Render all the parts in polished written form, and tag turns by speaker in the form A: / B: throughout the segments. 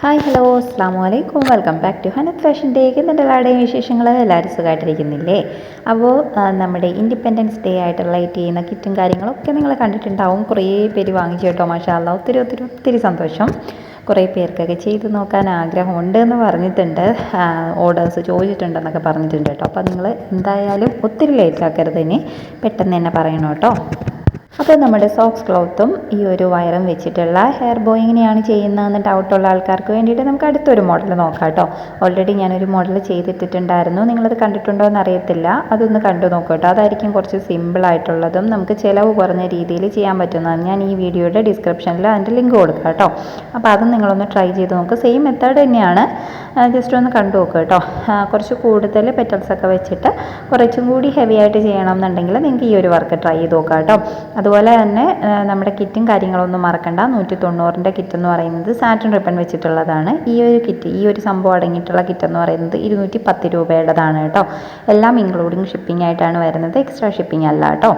A: Hi hello അസ്സാമു അലൈക്കും welcome back to Hanath fashion ഡേക്ക്. എന്നിട്ട് എല്ലാവരുടെയും വിശേഷങ്ങൾ എല്ലാവരും സുഖമായിട്ടിരിക്കുന്നില്ലേ? അപ്പോൾ നമ്മുടെ ഇൻഡിപെൻഡൻസ് ഡേ ആയിട്ട് റിലേറ്റ് ചെയ്യുന്ന കിറ്റും കാര്യങ്ങളൊക്കെ നിങ്ങൾ കണ്ടിട്ടുണ്ടാവും. കുറേ പേര് വാങ്ങിച്ചു കേട്ടോ, മാഷാ അല്ലാ, ഒത്തിരി ഒത്തിരി ഒത്തിരി സന്തോഷം. കുറേ പേർക്കൊക്കെ ചെയ്ത് നോക്കാൻ ആഗ്രഹമുണ്ട് എന്ന് പറഞ്ഞിട്ടുണ്ട്, ഓർഡേഴ്സ് ചോദിച്ചിട്ടുണ്ടെന്നൊക്കെ പറഞ്ഞിട്ടുണ്ട് കേട്ടോ. അപ്പോൾ നിങ്ങൾ എന്തായാലും ഒത്തിരി ലേറ്റ് ആക്കരുത്, ഇനി പെട്ടെന്ന് തന്നെ പറയണം കേട്ടോ. അപ്പോൾ നമ്മുടെ സോക്സ് ക്ലോത്തും ഈ ഒരു വയറും വെച്ചിട്ടുള്ള ഹെയർ ബോ എങ്ങനെയാണ് ചെയ്യുന്നതെന്ന് ഡൗട്ടുള്ള ആൾക്കാർക്ക് വേണ്ടിയിട്ട് നമുക്ക് അടുത്തൊരു മോഡൽ നോക്കാം കേട്ടോ. ഓൾറെഡി ഞാനൊരു മോഡൽ ചെയ്തിട്ടിട്ടുണ്ടായിരുന്നു, നിങ്ങളത് കണ്ടിട്ടുണ്ടോ എന്ന് അറിയത്തില്ല. അതൊന്ന് കണ്ടു നോക്കൂ കേട്ടോ. അതായിരിക്കും കുറച്ച് സിമ്പിളായിട്ടുള്ളതും നമുക്ക് ചിലവ് കുറഞ്ഞ രീതിയിൽ ചെയ്യാൻ പറ്റുന്നതാണ്. ഞാൻ ഈ വീഡിയോയുടെ ഡിസ്ക്രിപ്ഷനിൽ അതിൻ്റെ ലിങ്ക് കൊടുക്കാം കേട്ടോ. അപ്പോൾ അത് നിങ്ങളൊന്ന് ട്രൈ ചെയ്ത് നോക്കുക. സെയിം മെത്തേഡ് തന്നെയാണ്, ജസ്റ്റ് ഒന്ന് കണ്ടു നോക്കുക കേട്ടോ. കുറച്ച് കൂടുതൽ പെറ്റൽസൊക്കെ വെച്ചിട്ട് കുറച്ചും കൂടി ഹെവി ആയിട്ട് ചെയ്യണം എന്നുണ്ടെങ്കിൽ നിങ്ങൾക്ക് ഈ ഒരു വർക്ക് ട്രൈ ചെയ്ത് നോക്കാം കേട്ടോ. അതുപോലെ തന്നെ നമ്മുടെ കിറ്റും കാര്യങ്ങളൊന്നും മറക്കണ്ട. 190ൻ്റെ കിറ്റ് എന്ന് പറയുന്നത് സാറ്റിൻ റിബൺ വെച്ചിട്ടുള്ളതാണ്. ഈ ഒരു കിറ്റ്, ഈ ഒരു സംഭവം അടങ്ങിയിട്ടുള്ള കിറ്റ് എന്ന് പറയുന്നത് 210 രൂപയുടേതാണ് കേട്ടോ. എല്ലാം ഇൻക്ലൂഡിങ് ഷിപ്പിംഗ് ആയിട്ടാണ് വരുന്നത്, എക്സ്ട്രാ ഷിപ്പിംഗ് അല്ല കേട്ടോ.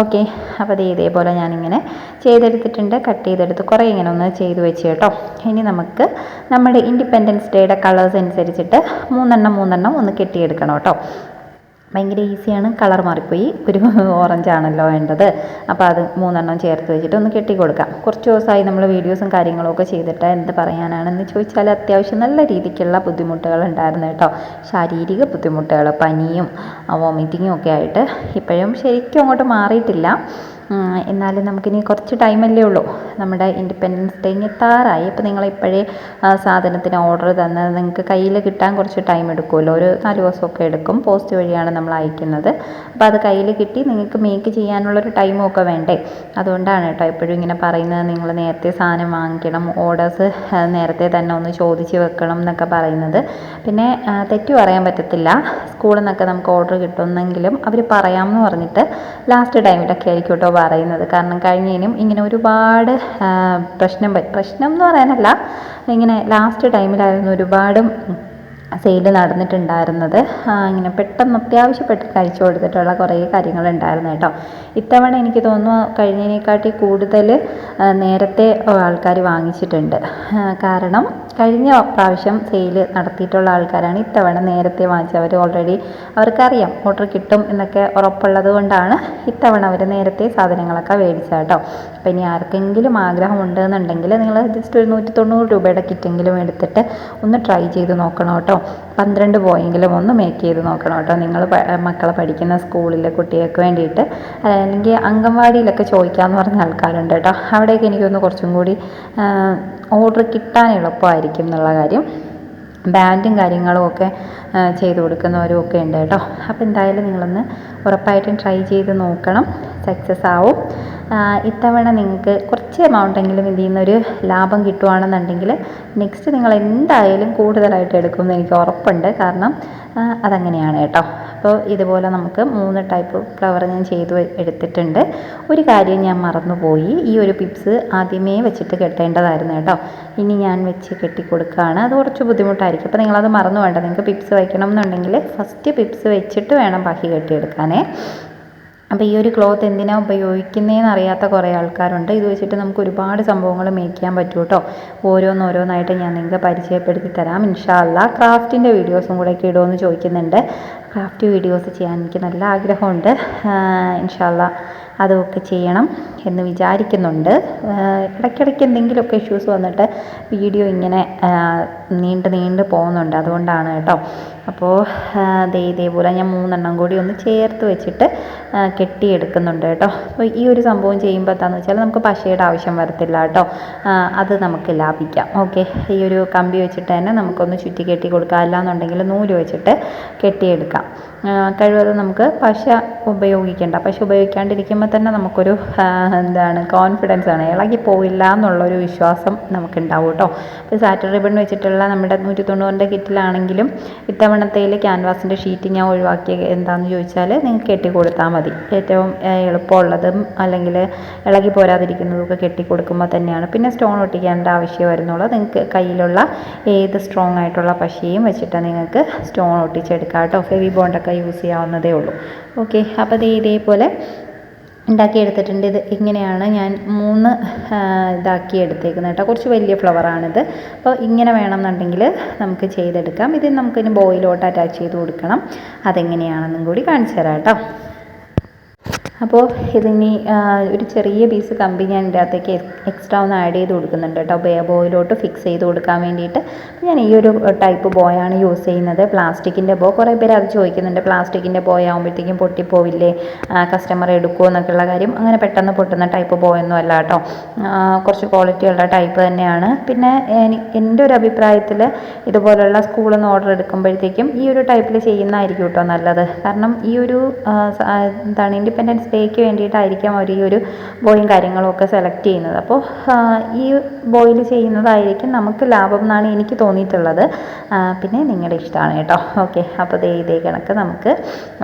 A: ഓക്കെ, അപ്പോൾ അത് ഇതേപോലെ ഞാനിങ്ങനെ ചെയ്തെടുത്തിട്ടുണ്ട്, കട്ട് ചെയ്തെടുത്ത് കുറേ ഇങ്ങനെ ഒന്ന് ചെയ്ത് വെച്ച് കേട്ടോ. ഇനി നമുക്ക് നമ്മുടെ ഇൻഡിപെൻഡൻസ് ഡേയുടെ കളേഴ്സ് അനുസരിച്ചിട്ട് മൂന്നെണ്ണം ഒന്ന് കെട്ടിയെടുക്കണം കേട്ടോ. ഭയങ്കര ഈസിയാണ്. കളർ മാറിപ്പോയി, ഒരു ഓറഞ്ചാണല്ലോ വേണ്ടത്. അപ്പോൾ അത് 3 ചേർത്ത് വെച്ചിട്ട് ഒന്ന് കെട്ടി കൊടുക്കാം. കുറച്ച് ദിവസമായി നമ്മൾ വീഡിയോസും കാര്യങ്ങളൊക്കെ ചെയ്തിട്ട് എന്ത് പറയാനാണെന്ന് ചോദിച്ചാൽ അത്യാവശ്യം നല്ല രീതിക്കുള്ള ബുദ്ധിമുട്ടുകൾ ഉണ്ടായിരുന്നു കേട്ടോ. ശാരീരിക ബുദ്ധിമുട്ടുകൾ, പനിയും വോമിറ്റിങ്ങും ഒക്കെ ആയിട്ട് ഇപ്പോഴും ശരിക്കും അങ്ങോട്ട് മാറിയിട്ടില്ല. എന്നാലും നമുക്കിനി കുറച്ച് ടൈമല്ലേ ഉള്ളൂ. നമ്മുടെ ഇൻഡിപെൻഡൻസ് ഡേ എത്താറായി. അപ്പോൾ നിങ്ങളിപ്പോഴേ സാധനത്തിന് ഓർഡർ തന്നത് നിങ്ങൾക്ക് കയ്യിൽ കിട്ടാൻ കുറച്ച് ടൈം എടുക്കുമല്ലോ, ഒരു 4 ദിവസമൊക്കെ എടുക്കും. പോസ്റ്റ് വഴിയാണ് നമ്മൾ അയക്കുന്നത്. അപ്പോൾ അത് കയ്യിൽ കിട്ടി നിങ്ങൾക്ക് മേക്ക് ചെയ്യാനുള്ളൊരു ടൈമൊക്കെ വേണ്ടേ? അതുകൊണ്ടാണ് കേട്ടോ എപ്പോഴും ഇങ്ങനെ പറയുന്നത്, നിങ്ങൾ നേരത്തെ സാധനം വാങ്ങിക്കണം, ഓർഡേഴ്സ് നേരത്തെ തന്നെ ഒന്ന് ചോദിച്ച് വെക്കണം എന്നൊക്കെ പറയുന്നത്. പിന്നെ തെറ്റു പറയാൻ പറ്റത്തില്ല, സ്കൂളിൽ നിന്നൊക്കെ നമുക്ക് ഓർഡർ കിട്ടുമെന്നെങ്കിലും അവർ പറയാമെന്ന് പറഞ്ഞിട്ട് ലാസ്റ്റ് ടൈമിലൊക്കെ ആയിരിക്കും കേട്ടോ പറയുന്നത്. കാരണം കഴിഞ്ഞതിനും ഇങ്ങനെ ഒരുപാട് പ്രശ്നം എന്ന് പറയാനല്ല, ഇങ്ങനെ ലാസ്റ്റ് ടൈമിലായിരുന്നു ഒരുപാട് സെയിൽ നടന്നിട്ടുണ്ടായിരുന്നത്. ഇങ്ങനെ പെട്ടെന്ന് അത്യാവശ്യപ്പെട്ട് കഴിച്ചു കൊടുത്തിട്ടുള്ള കുറേ കാര്യങ്ങളുണ്ടായിരുന്നു കേട്ടോ. ഇത്തവണ എനിക്ക് തോന്നുന്നു കഴിഞ്ഞതിനെക്കാട്ടി കൂടുതൽ നേരത്തെ ആൾക്കാർ വാങ്ങിച്ചിട്ടുണ്ട്. കാരണം കഴിഞ്ഞ പ്രാവശ്യം സെയിൽ നടത്തിയിട്ടുള്ള ആൾക്കാരാണ് ഇത്തവണ നേരത്തെ വാങ്ങിച്ചവർ. ഓൾറെഡി അവർക്കറിയാം ഓർഡർ കിട്ടും എന്നൊക്കെ ഉറപ്പുള്ളത് കൊണ്ടാണ് ഇത്തവണ അവർ നേരത്തെ സാധനങ്ങളൊക്കെ മേടിച്ചത് കേട്ടോ. അപ്പോൾ ഇനി ആർക്കെങ്കിലും ആഗ്രഹമുണ്ട് എന്നുണ്ടെങ്കിൽ നിങ്ങൾ ജസ്റ്റ് ഒരു 190 രൂപയുടെ കിറ്റെങ്കിലും എടുത്തിട്ട് ഒന്ന് ട്രൈ ചെയ്ത് നോക്കണം കേട്ടോ. 12 പോയെങ്കിലും ഒന്ന് മേക്ക് ചെയ്ത് നോക്കണം കേട്ടോ. നിങ്ങൾ മക്കളെ പഠിക്കുന്ന സ്കൂളിലെ കുട്ടികൾക്ക് വേണ്ടിയിട്ട്, അല്ലെങ്കിൽ അംഗൻവാടിയിലൊക്കെ ചോദിക്കാമെന്ന് പറഞ്ഞ ആൾക്കാരുണ്ട് കേട്ടോ. അവിടെയൊക്കെ എനിക്കൊന്ന് കുറച്ചും കൂടി ഓർഡർ കിട്ടാൻ എളുപ്പമായിരിക്കും എന്നുള്ള കാര്യം. ബാൻഡും കാര്യങ്ങളും ഒക്കെ ചെയ്ത് കൊടുക്കുന്നവരും ഒക്കെ ഉണ്ട് കേട്ടോ. അപ്പോൾ എന്തായാലും നിങ്ങളൊന്ന് ഉറപ്പായിട്ടും ട്രൈ ചെയ്ത് നോക്കണം, സക്സസ് ആവും. ഇത്തവണ നിങ്ങൾക്ക് കുറച്ച് എമൗണ്ടെങ്കിലും ഇതിൽ നിന്നൊരു ലാഭം കിട്ടുകയാണെന്നുണ്ടെങ്കിൽ നെക്സ്റ്റ് നിങ്ങൾ എന്തായാലും കൂടുതലായിട്ട് എടുക്കുമെന്ന് എനിക്ക് ഉറപ്പുണ്ട്. കാരണം അതങ്ങനെയാണ് കേട്ടോ. അപ്പോൾ ഇതുപോലെ നമുക്ക് 3 ടൈപ്പ് ഫ്ലവർ ഞാൻ ചെയ്ത് എടുത്തിട്ടുണ്ട്. ഒരു കാര്യം ഞാൻ മറന്നുപോയി, ഈ ഒരു പിപ്സ് ആദ്യമേ വെച്ചിട്ട് കെട്ടേണ്ടതായിരുന്നു കേട്ടോ. ഇനി ഞാൻ വെച്ച് കെട്ടിക്കൊടുക്കുകയാണ്, അത് കുറച്ച് ബുദ്ധിമുട്ടായിരിക്കും. അപ്പോൾ നിങ്ങളത് മറന്നു വേണ്ട. നിങ്ങൾക്ക് പിപ്സ് വയ്ക്കണം എന്നുണ്ടെങ്കിൽ ഫസ്റ്റ് പിപ്സ് വെച്ചിട്ട് വേണം ബാക്കി കെട്ടിയെടുക്കാനേ. അപ്പോൾ ഈ ഒരു ക്ലോത്ത് എന്തിനാണ് ഉപയോഗിക്കുന്നതെന്ന് അറിയാത്ത കുറേ ആൾക്കാരുണ്ട്. ഇത് വെച്ചിട്ട് നമുക്ക് ഒരുപാട് സംഭവങ്ങൾ മേക്ക് ചെയ്യാൻ പറ്റും കേട്ടോ. ഓരോന്നായിട്ട് ഞാൻ നിങ്ങൾക്ക് പരിചയപ്പെടുത്തി തരാം ഇൻഷാ അല്ലാ. ക്രാഫ്റ്റിൻ്റെ വീഡിയോസും കൂടെ ഒക്കെ ഇടുമെന്ന് ചോദിക്കുന്നുണ്ട്. ക്രാഫ്റ്റ് വീഡിയോസ് ചെയ്യാൻ എനിക്ക് നല്ല ആഗ്രഹമുണ്ട്. ഇൻഷാ അല്ലാ അതൊക്കെ ചെയ്യണം എന്ന് വിചാരിക്കുന്നുണ്ട്. ഇടയ്ക്കിടയ്ക്ക് എന്തെങ്കിലുമൊക്കെ ഇഷ്യൂസ് വന്നിട്ട് വീഡിയോ ഇങ്ങനെ നീണ്ട് പോകുന്നുണ്ട്, അതുകൊണ്ടാണ് കേട്ടോ. അപ്പോൾ ഇതേപോലെ ഞാൻ 3 കൂടി ഒന്ന് ചേർത്ത് വെച്ചിട്ട് കെട്ടിയെടുക്കുന്നുണ്ട് കേട്ടോ. അപ്പോൾ ഈ ഒരു സംഭവം ചെയ്യുമ്പോൾ എന്താണെന്ന് വെച്ചാൽ നമുക്ക് പശയുടെ ആവശ്യം വരത്തില്ല കേട്ടോ. അത് നമുക്ക് ലാഭിക്കാം. ഓക്കെ, ഈ ഒരു കമ്പി വെച്ചിട്ട് തന്നെ നമുക്കൊന്ന് ചുറ്റി കെട്ടി കൊടുക്കാം. അല്ലാന്നുണ്ടെങ്കിൽ നൂല് വെച്ചിട്ട് കെട്ടിയെടുക്കാം. കഴിവതും നമുക്ക് പശ ഉപയോഗിക്കേണ്ട. പശ ഉപയോഗിക്കാണ്ടിരിക്കുമ്പോൾ തന്നെ നമുക്കൊരു കോൺഫിഡൻസ് ആണ്, ഇളകി പോയില്ല എന്നുള്ളൊരു വിശ്വാസം നമുക്കുണ്ടാവും കേട്ടോ. അപ്പോൾ സാറ്റിൻ റിബൺ വെച്ചിട്ടുള്ള നമ്മുടെ 190ൻ്റെ കിറ്റിലാണെങ്കിലും ഇത്തവണത്തേൽ ക്യാൻവാസിൻ്റെ ഷീറ്റ് ഞാൻ ഒഴിവാക്കിയ എന്താണെന്ന് ചോദിച്ചാൽ നിങ്ങൾക്ക് കെട്ടിക്കൊടുത്താൽ മതി. ഏറ്റവും എളുപ്പമുള്ളതും അല്ലെങ്കിൽ ഇളകി പോരാതിരിക്കുന്നതൊക്കെ കെട്ടിക്കൊടുക്കുമ്പോൾ തന്നെയാണ്. പിന്നെ സ്റ്റോൺ ഒട്ടിക്കേണ്ട ആവശ്യം വരുന്നുള്ളൂ. നിങ്ങൾക്ക് കയ്യിലുള്ള ഏത് സ്ട്രോങ് ആയിട്ടുള്ള പശയും വെച്ചിട്ട് നിങ്ങൾക്ക് സ്റ്റോൺ ഒട്ടിച്ചെടുക്കാം കേട്ടോ. ഫെവി ബോണ്ടൊക്കെ യൂസ് ചെയ്യാവുന്നതേ ഉള്ളൂ. ഓക്കെ, അപ്പോൾ ഇതേപോലെ ഉണ്ടാക്കിയെടുത്തിട്ടുണ്ട്. ഇത് ഇങ്ങനെയാണ് ഞാൻ 3 ഇതാക്കി എടുത്തേക്കുന്നത് കേട്ടോ. കുറച്ച് വലിയ ഫ്ലവറാണിത്. അപ്പോൾ ഇങ്ങനെ വേണമെന്നുണ്ടെങ്കിൽ നമുക്ക് ചെയ്തെടുക്കാം. ഇത് നമുക്കിനി ബോയിലോട്ട് അറ്റാച്ച് ചെയ്ത് കൊടുക്കണം. അതെങ്ങനെയാണെന്നും കൂടി കാണിച്ചു തരാം കേട്ടോ. അപ്പോൾ ഇതിനി ഒരു ചെറിയ പീസ് കമ്പി ഞാൻ ഇതിൻ്റെ അകത്തേക്ക് എക്സ്ട്രാ ഒന്ന് ആഡ് ചെയ്ത് കൊടുക്കുന്നുണ്ട് കേട്ടോ, ബോയിലോട്ട് ഫിക്സ് ചെയ്ത് കൊടുക്കാൻ വേണ്ടിയിട്ട്. അപ്പോൾ ഞാൻ ഈ ഒരു ടൈപ്പ് ബോയാണ് യൂസ് ചെയ്യുന്നത്, പ്ലാസ്റ്റിക്കിൻ്റെ ബോ. കുറേ പേര് അത് ചോദിക്കുന്നുണ്ട്, പ്ലാസ്റ്റിക്കിൻ്റെ ബോയ് ആകുമ്പോഴത്തേക്കും പൊട്ടിപ്പോവില്ലേ, കസ്റ്റമർ എടുക്കുമോ എന്നൊക്കെയുള്ള കാര്യം. അങ്ങനെ പെട്ടെന്ന് പൊട്ടുന്ന ടൈപ്പ് ബോയൊന്നും അല്ല കേട്ടോ, കുറച്ച് ക്വാളിറ്റിയുള്ള ടൈപ്പ് തന്നെയാണ്. പിന്നെ എൻ്റെ ഒരു അഭിപ്രായത്തിൽ ഇതുപോലുള്ള സ്കൂളിൽ നിന്ന് ഓർഡർ എടുക്കുമ്പോഴത്തേക്കും ഈ ഒരു ടൈപ്പിൽ ചെയ്യുന്നതായിരിക്കും കേട്ടോ നല്ലത്. കാരണം ഈ ഒരു എന്താണ് ഇൻഡിപെൻഡൻസ് ഡേക്ക് വേണ്ടിയിട്ടായിരിക്കാം അവർ ഈ ഒരു ബോയും കാര്യങ്ങളും ഒക്കെ സെലക്ട് ചെയ്യുന്നത്. അപ്പോൾ ഈ ബോയിൽ ചെയ്യുന്നതായിരിക്കും നമുക്ക് ലാഭം എന്നാണ് എനിക്ക് തോന്നിയിട്ടുള്ളത്. പിന്നെ നിങ്ങളുടെ ഇഷ്ടമാണ് കേട്ടോ. ഓക്കെ, അപ്പോൾ ഇതേ കണക്ക് നമുക്ക്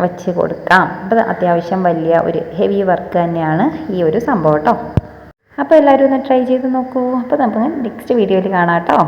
A: വെച്ച് കൊടുക്കാം. അപ്പോൾ അത്യാവശ്യം വലിയ ഒരു ഹെവി വർക്ക് തന്നെയാണ് ഈ ഒരു സംഭവം കേട്ടോ. അപ്പോൾ എല്ലാവരും ഒന്ന് ട്രൈ ചെയ്ത് നോക്കൂ. അപ്പോൾ നമുക്ക് നെക്സ്റ്റ് വീഡിയോയിൽ കാണാം കേട്ടോ.